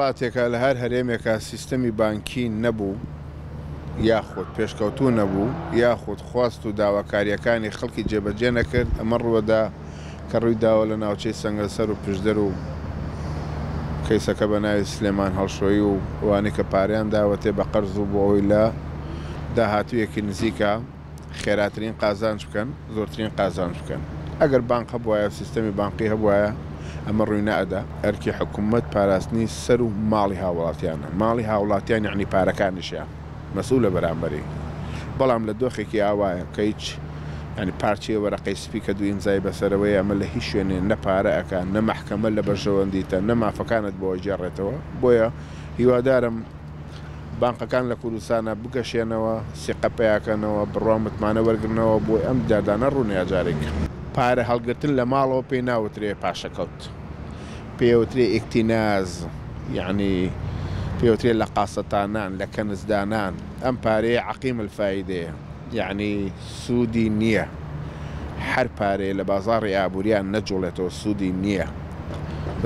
وڵاتێکە لە هەر هەرێمێکە سیستەمی بانکی نەبوو یاخود پێشکەوتوو نەبوو یاخود خواست و داواکاریەکانی خەڵکی جێبەجێ نەکرد ئەمە ڕووەدا کە ڕوویداوە لە ناوچەی سەنگەسەر و پشدەر و کەیسەکە بە ناوی سلێمان هەڵشۆیی و ئەوانەی کە پاریان داوەتێ بە قەرز و بۆ ئەوەی لە داهاتوویەکی نزیکە خێراترین قازانج بکەن زۆرترین قازانج بکەن ئەگەر بانک هەبوایە سیستەمی بانقی هەبوایە ئەمە ڕووی نەئەدا ئەرکی حکوومەت پاراستنی سەر و ماڵی هاوڵاتیانە ماڵی هاوڵاتیان یعنی پارەکانیشیان مەسوولە بەرامبەری بەڵام لە دۆخێکی ئاوایە کە هیچ ینی پارچی وەرەقەی سپی کە دوو ئینزای بەسەرەوەی ئەمە لە هیچ شوێنێ نەپارە ئەکە نەمەحکەمە لە بەرژەوەندیتە نەمافەکانت بۆ جێڕێتەوە بۆیە هیوادارم بانقەکان لە کوردستانە بگەشێنەوە سیقەپەیەکەنەوە بڕوا متمانە وەرگرنەوە بۆی ئەم دادانە ڕوونیا جارێک پارە هەڵگرتن لە ماڵەوە پێی ناوترێ پاشەکەوت پێوترێ ئیکتیناز یعنی پێوترێ لە قاسەتانان لە کەنزدانان ئەم پارەیە عەقیم الفایدەیە یعنی سوودی نییە هەر پارەیە لە بازاڕی ئابووریان نەجوڵێتەوە سوودی نییە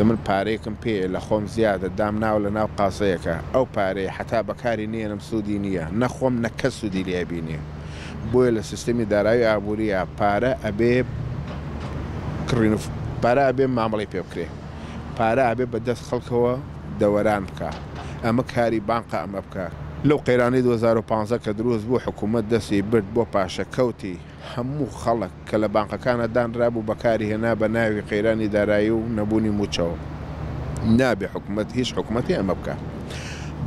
من پارەیەکم پێ لە خۆم زیادە دام ناو لە ناو قاسەیەکە ئەو پارەیە حتا بەکاری نیەنم سوودی نییە نەخۆم نەکە سوودی لێبینێ بۆیە لە سیستەمی دارایی ئابووریە پارە ئەبێ کڕین پارە ئەبێ مامەڵی پێ بکرێ پارە ئەبێ بەدەست خەڵکەوە دەوەران بکە ئەمە کاری بانقە ئەمە بکە لەو قەیرانەی 2015 کە دروست بوو حکوومەت دەستی برد بۆ پاشەکەوتی هەموو خەڵک کە لە بانقەکانە دانرابوو بەکاری هێنا بە ناوی قەیرانی دارایی و نەبوونی موچەوە نابێ حکوومەت هیچ حکوومەتی ئەمە بکە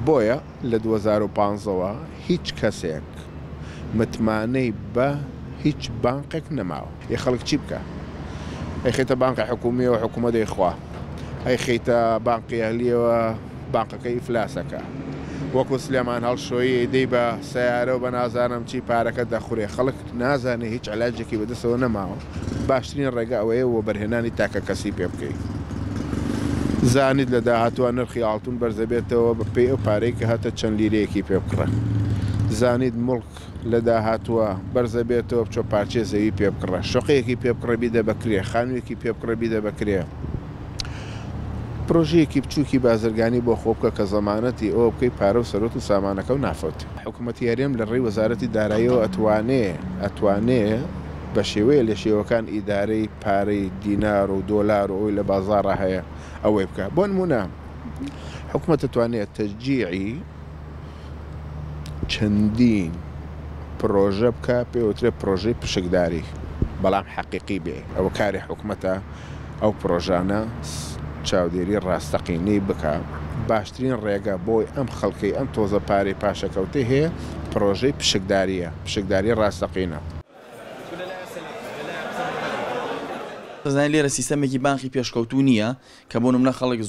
بۆیە لە 2015ەوە هیچ کەسێک متمانەی بە هیچ بانقێک نەماوە یە خەڵک چی بکە ئەی خێتە بانقی حکومیەوە حکوومەتی خوا ئەی خێتە بانقی ئەهلیەوە بانقەکەی ئیفلاسەکە وەکو سلێمان هەڵشۆیی دەی بە سیارە و بە نازانم چی پارەکە دەخورێ خەڵک نازانێ هیچ علاجێکی بەدەستەوە نەماوە باشترین ڕێگە ئەوەیە و بەرهێنانی تاکە کەسی پێ بکەیت زانیت لە داهاتوە نرخی ئاڵتون بەرزەبێتەوە بە پێی ئەو پارەی کە هاتە چەند لیرەیەکی پێ بکڕە زانیت مڵک لە داهاتوە بەرزەبێتەوە بچۆ پارچێ زەوی پێ بکڕە شوقەیەکی پێ بکڕە بیدە بەکرێ خانوویەکی پێ بکڕە بیدە بەکرێ پرۆژەیەکی بچووکی بازرگانی بۆ خۆ بکە کە زەمانەتی ئەوە بکەی پارە و سەرۆت و سامانەکە و نافەوت حکوومەتی هەرێم لە ڕێی وەزارەتی داراییەوە ئەتوانێ بە شێوەیە لە شێوەکان ئیدارەی پارەی دینار و دۆلار و ئەوی لە بازاڕە هەیە ئەوەی بکە بۆ نمونە حکوومەت دەتوانێت تەشجیعی چەندین پرۆژە بکە پێوترێت پرۆژەی پشکداری بەڵام حەقیقی بێ ئەوە کاری حکوومەتە ئەو پرۆژانە چاودێری ڕاستەقینەی بکە باشترین ڕێگە بۆی ئەم خەڵکەی ئەم تۆزە پارەی پاشەکەوتێ هەیە پرۆژەی پشکداریە پشکداری ڕاستەقینە دەزانێت لێرە سیستەمێکی بانقی پێشکەوتوو نییە کە بۆ نمونە خەڵک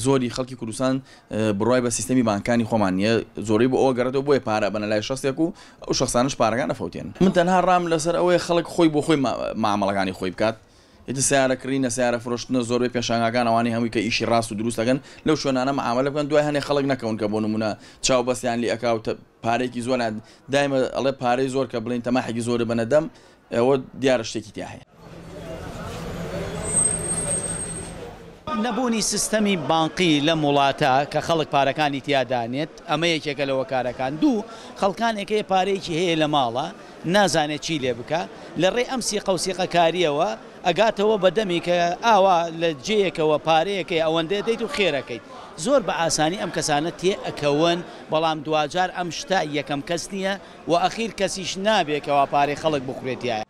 زۆری خەڵکی کوردستان بڕای بە سیستەمی بانکانی خۆمان نیە زۆری بۆ ئەوە گەڕێتەوە بۆیە پارە بەنە لای شخصێک و ئەو شخصانش پارەکان نەفەوتێن من تەنها ڕام لەسەر ئەوەیە خەڵک خۆی بۆ خۆی مامەڵەکانی خۆی بکات ئێتە سیارەکردنە سیارە فرۆشتنە زۆربەی پێشانگاکان ئەوانی هەمووی کە ئیشی ڕاست و دروست دەکەن لەو شوێنانە معاملە بکەن دوای هەنێ خەڵک نەکەون کە بۆ نمونە چاو بەستیان لی ئەکاوتە پارێکی زۆر دایمە ئەڵێ پارەی زۆر کە بڵین تەماحێکی زۆرە بەنەدەم ئەوە دیارە شتێکی تیا هەیە نەبوونی سیستەمی بانقی لە وڵاتە کە خەڵک پارەکانی تیادانێت ئەمە یەکێکە لەوە کارەکان دوو خەڵکانێکەیە پارەیەکی هەیە لە ماڵە نازانێت چی لێ بکە لە ڕێ ئەم سیقە و سیقەکاریەوە ئەگاتەوە بەدەمی کە ئاوا لە جێیەکەوە پارەیەکەی ئەوەندە دەیت و خێرەکەیت زۆر بە ئاسانی ئەم کەسانە تێ ئەکەون بەڵام دوجار ئەم شتا یەکەم کەس نییە و ئەخیر کەسیش نابێکەوە پارەی خەڵک بخورێتیایە